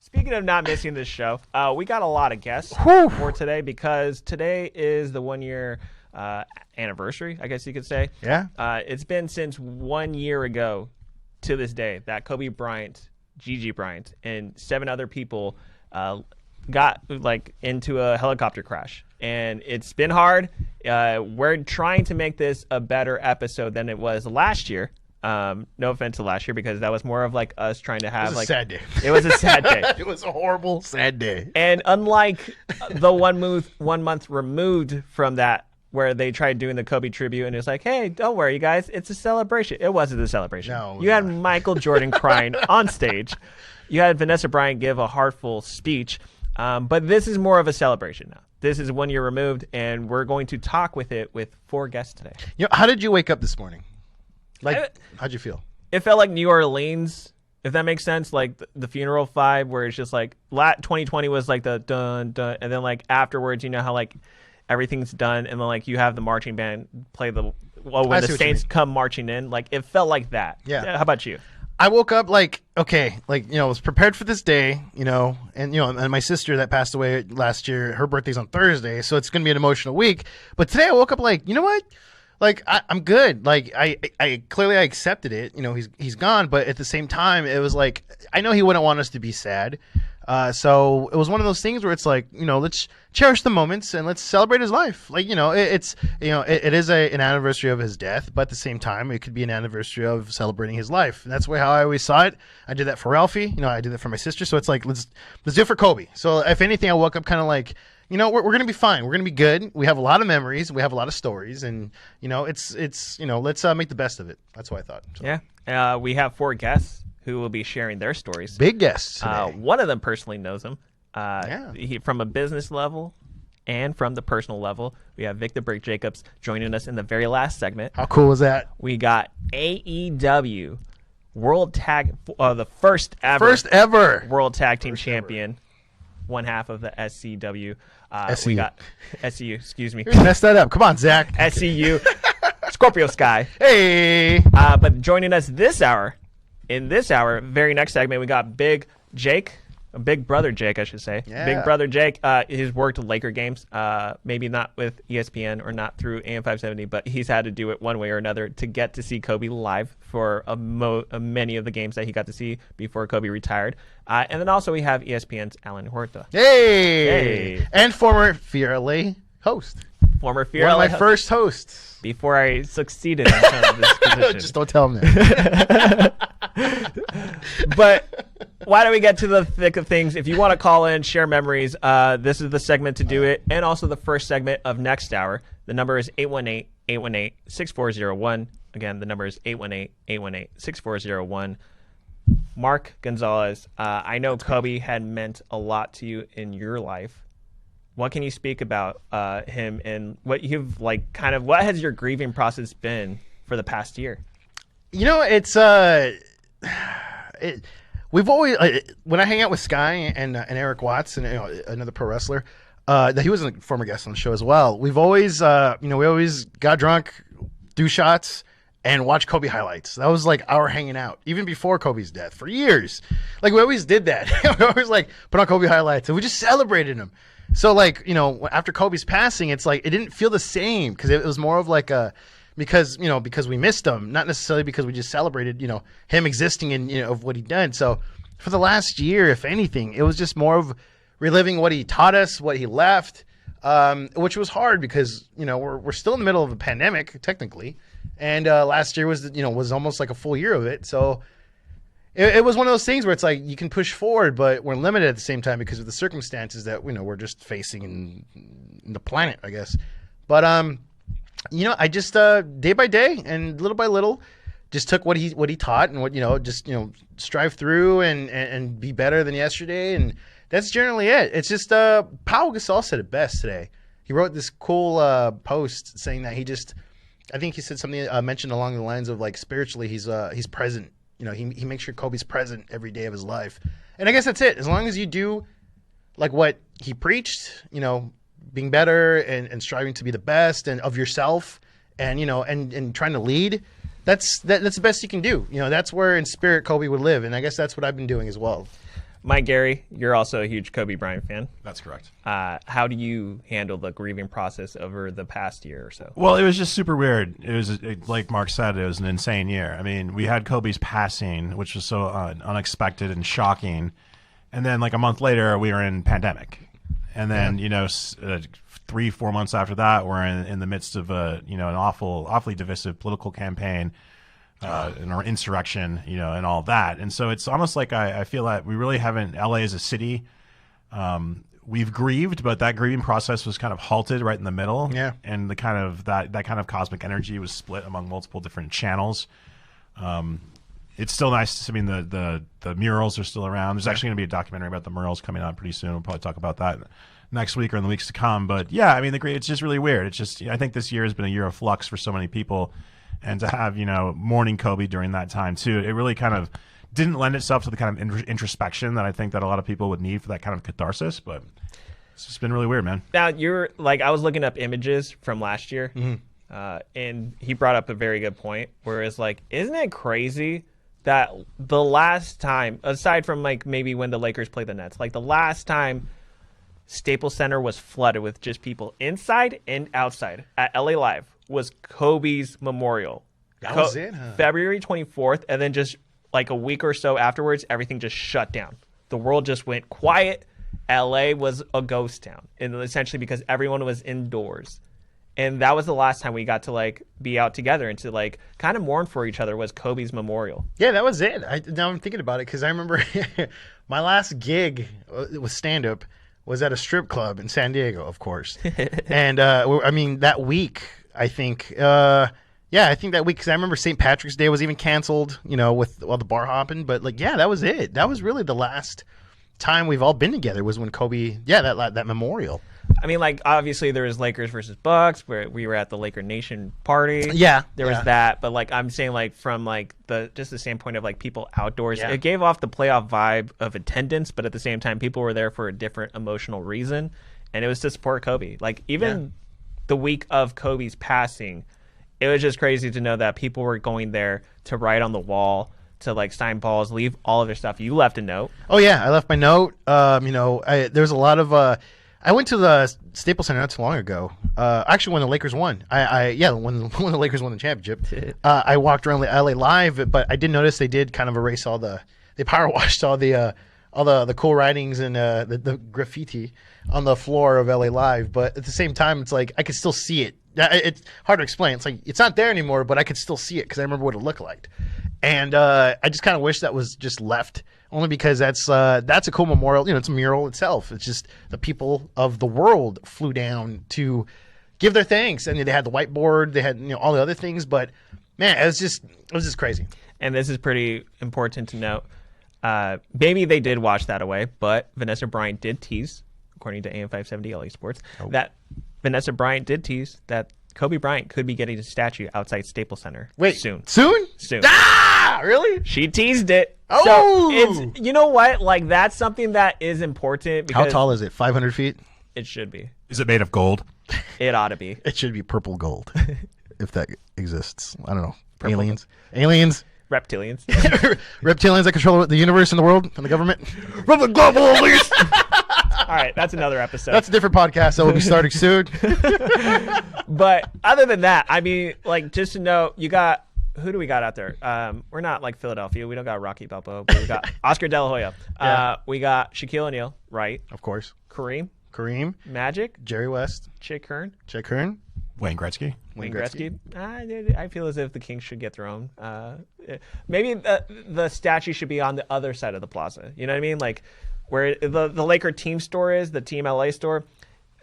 Speaking of not missing this show, we got a lot of guests for today because today is the 1 year anniversary, I guess you could say. Yeah. It's been since 1 year ago to this day that Kobe Bryant, Gigi Bryant, and 7 other people got into a helicopter crash. And it's been hard. We're trying to make this a better episode than it was last year. No offense to last year, because that was more of us trying to have it was a sad day. It was a sad day. It was a horrible, sad day. And unlike the 1 month removed from that, where they tried doing the Kobe tribute, and it's like, hey, don't worry, you guys, it's a celebration. It wasn't a celebration. No, you had Michael Jordan crying on stage. You had Vanessa Bryant give a heartful speech. But this is more of a celebration now. This is 1 year removed, and we're going to talk with 4 guests today. How did you wake up this morning? How'd you feel? It felt like New Orleans, if that makes sense, like the funeral vibe, where it's just 2020 was like the dun dun, and then afterwards, you know how everything's done, and then you have the marching band play when the Saints come marching in. It felt like that. Yeah. How about you? I woke up was prepared for this day, and my sister that passed away last year, her birthday's on Thursday, so it's going to be an emotional week. But today I woke up you know what? I'm good. I clearly I accepted it. He's gone, but at the same time, it was I know he wouldn't want us to be sad. So it was one of those things where it's let's cherish the moments and let's celebrate his life. It is an anniversary of his death, but at the same time, it could be an anniversary of celebrating his life. And that's how I always saw it. I did that for Ralphie. I did that for my sister. So it's let's do it for Kobe. So if anything, I woke up kind of we're going to be fine. We're going to be good. We have a lot of memories. We have a lot of stories, and let's make the best of it. That's what I thought. So. Yeah. We have 4 guests who will be sharing their stories. Big guests today. One of them personally knows him. Yeah. From a business level and from the personal level. We have Vic the Brick Jacobs joining us in the very last segment. How cool was that? We got AEW World Tag, the first ever World Tag Team Champion, one half of the SCW. We got SCU, excuse me. Messed that up. Come on, Zach. SCU, Scorpio Sky. Hey. But joining us in this hour, very next segment, we got Big Brother Jake, I should say. Yeah. Big Brother Jake. He's worked Laker games, maybe not with ESPN or not through AM 570, but he's had to do it one way or another to get to see Kobe live for many of the games that he got to see before Kobe retired. And then also we have ESPN's Alan Horta. Hey! And former Fearley host. Former Fearley One of my first hosts. Before I succeeded in this position. Just don't tell him that. But why don't we get to the thick of things? If you want to call in, share memories, this is the segment to do it, and also the first segment of next hour. The number is 818-818-6401. Again, the number is 818-818-6401. Mark Gonzales, I know Kobe had meant a lot to you in your life. What can you speak about him, and what you've what has your grieving process been for the past year? It's we've always when I hang out with Sky and Eric Watts and another pro wrestler, that he was a former guest on the show as well. We've always we always got drunk, do shots, and watch Kobe highlights. That was our hanging out, even before Kobe's death for years. We always did that. We always put on Kobe highlights and we just celebrated him. So after Kobe's passing, it's it didn't feel the same because it was more of because we missed him, not necessarily because we just celebrated him existing and of what he'd done. So for the last year, if anything, it was just more of reliving what he taught us, what he left, which was hard because we're still in the middle of a pandemic technically, and last year was almost like a full year of it. So it was one of those things where it's you can push forward, but we're limited at the same time because of the circumstances that we're just facing in the planet, I guess. But I just day by day and little by little, just took what he taught and what strive through and be better than yesterday, and that's generally it. It's just Pau Gasol said it best today. He wrote this cool post saying that I think he said something mentioned along the lines of spiritually he's present. He makes sure Kobe's present every day of his life, and I guess that's it. As long as you do what he preached, being better and striving to be the best and of yourself, and and trying to lead, that's the best you can do. That's where in spirit Kobe would live, and I guess that's what I've been doing as well. Mike Gary, you're also a huge Kobe Bryant fan. That's correct. How do you handle the grieving process over the past year or so? Well, it was just super weird. Like Mark said, it was an insane year. I mean, we had Kobe's passing, which was so unexpected and shocking. And then like a month later, we were in pandemic. And then, 3-4 months after that, we're in the midst of an awfully divisive political campaign, and our insurrection, and all that. And so it's almost like I feel that we really haven't. LA as a city, we've grieved, but that grieving process was kind of halted right in the middle. Yeah. And the kind of that kind of cosmic energy was split among multiple different channels. It's still nice. I mean, the murals are still around. There's actually going to be a documentary about the murals coming out pretty soon. We'll probably talk about that next week or in the weeks to come. But yeah, I mean, it's just really weird. It's just, I think this year has been a year of flux for so many people, and to have mourning Kobe during that time too, it really kind of didn't lend itself to the kind of introspection that I think that a lot of people would need for that kind of catharsis. But it's just been really weird, man. Now you're like, I was looking up images from last year, and he brought up a very good point. Where it's like, isn't it crazy that the last time, aside from like maybe when the Lakers played the Nets, like the last time Staples Center was flooded with just people inside and outside at LA Live was Kobe's memorial. That was it, huh? February 24th, and then just like a week or so afterwards, everything just shut down. The world just went quiet. LA was a ghost town, and essentially because everyone was indoors. And that was the last time we got to like be out together and to like kind of mourn for each other was Kobe's memorial. Yeah, that was it. Now I'm thinking about it because I remember my last gig with stand-up was at a strip club in San Diego, of course. And I mean, that week, I think, I think that week, because I remember St. Patrick's Day was even canceled, with all the bar hopping. But like, yeah, that was it. That was really the last time we've all been together was when Kobe, that memorial. I mean, like, obviously there was Lakers versus Bucks where we were at the Laker Nation party. Yeah. There was that. But, like, I'm saying, like, from, like, the standpoint of, like, people outdoors, Yeah. it gave off the playoff vibe of attendance, but at the same time, people were there for a different emotional reason, and it was to support Kobe. Like, even the week of Kobe's passing, it was just crazy to know that people were going there to write on the wall, to, like, sign balls, leave all of their stuff. You left a note. Oh, yeah. I left my note. There was a lot of I went to the Staples Center not too long ago. Actually, when the Lakers won, when the Lakers won the championship, I walked around LA Live, but I did notice they did kind of erase they power washed all the cool writings and the graffiti on the floor of LA Live. But at the same time, it's like I could still see it. It's hard to explain. It's like it's not there anymore, but I could still see it because I remember what it looked like. And I just kind of wish that was just left. Only because that's a cool memorial. It's a mural itself. It's just the people of the world flew down to give their thanks, and they had the whiteboard, they had all the other things. But man, it was just crazy. And this is pretty important to note. Maybe they did wash that away, but Vanessa Bryant did tease, according to AM570 LA Sports, that Vanessa Bryant did tease that Kobe Bryant could be getting a statue outside Staples Center soon. Soon? Ah, really? She teased it. Oh! So it's, you know what? Like, that's something that is important. Because How tall is it? 500 feet? It should be. Is it made of gold? It ought to be. It should be purple gold, if that exists. I don't know. Purple. Aliens? Reptilians. Reptilians that control the universe and the world and the government? From the global elites! All right, that's another episode. That's a different podcast that will be starting soon. But other than that, I mean, like, just to know, who do we got out there? We're not like Philadelphia. We don't got Rocky Balboa, but we got Oscar De La Hoya. Yeah. We got Shaquille O'Neal, right? Of course. Kareem, Magic, Jerry West, Chick Hearn, Wayne Gretzky. Wayne Gretzky. I feel as if the Kings should get thrown. Maybe the statue should be on the other side of the plaza. You know what I mean? Like where the Laker team store is, the Team LA store.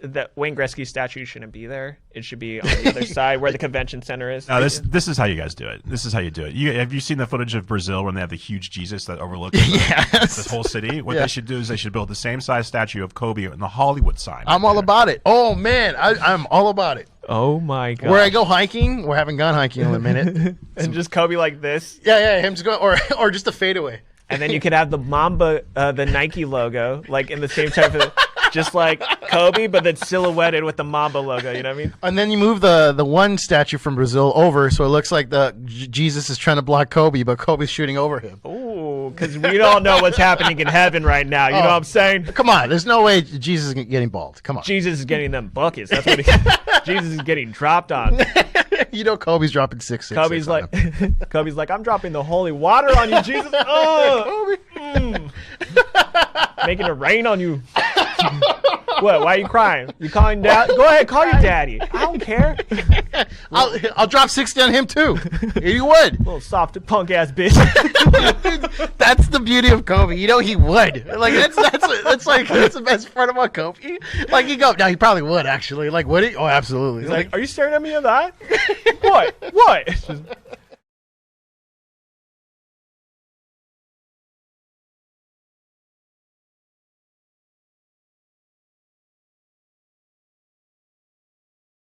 That Wayne Gretzky statue shouldn't be there. It should be on the other side where the convention center is. No, this is how you guys do it. This is how you do it. Have you seen the footage of Brazil when they have the huge Jesus that overlooks the whole city? What they should do is they should build the same size statue of Kobe in the Hollywood sign. I'm all about it. Oh, man. I'm all about it. Oh, my God. Where I go hiking, we haven't gone hiking in a minute. And just Kobe like this. Yeah, him just going, or just a fadeaway. And then you could have the Mamba, the Nike logo, like in the same type of, just like Kobe, but then silhouetted with the Mamba logo. You know what I mean? And then you move the one statue from Brazil over, so it looks like Jesus is trying to block Kobe, but Kobe's shooting over him. Ooh, because we don't know what's happening in heaven right now. You know what I'm saying? Come on, there's no way Jesus is getting bald. Come on. Jesus is getting them buckets. That's what Jesus is getting dropped on. You know Kobe's dropping 6'6". Kobe's like, Kobe's like, I'm dropping the holy water on you, Jesus. Oh, making it rain on you. What? Why are you crying? You calling dad? Go ahead, call your daddy. I don't care. I'll drop 60 on him too. You would. Little soft punk ass bitch. That's the beauty of Kobe. You know he would. Like that's the best part about Kobe. Like he he probably would actually. Like would he? Oh, absolutely. He's like, are you staring at me in the eye? What? It's just,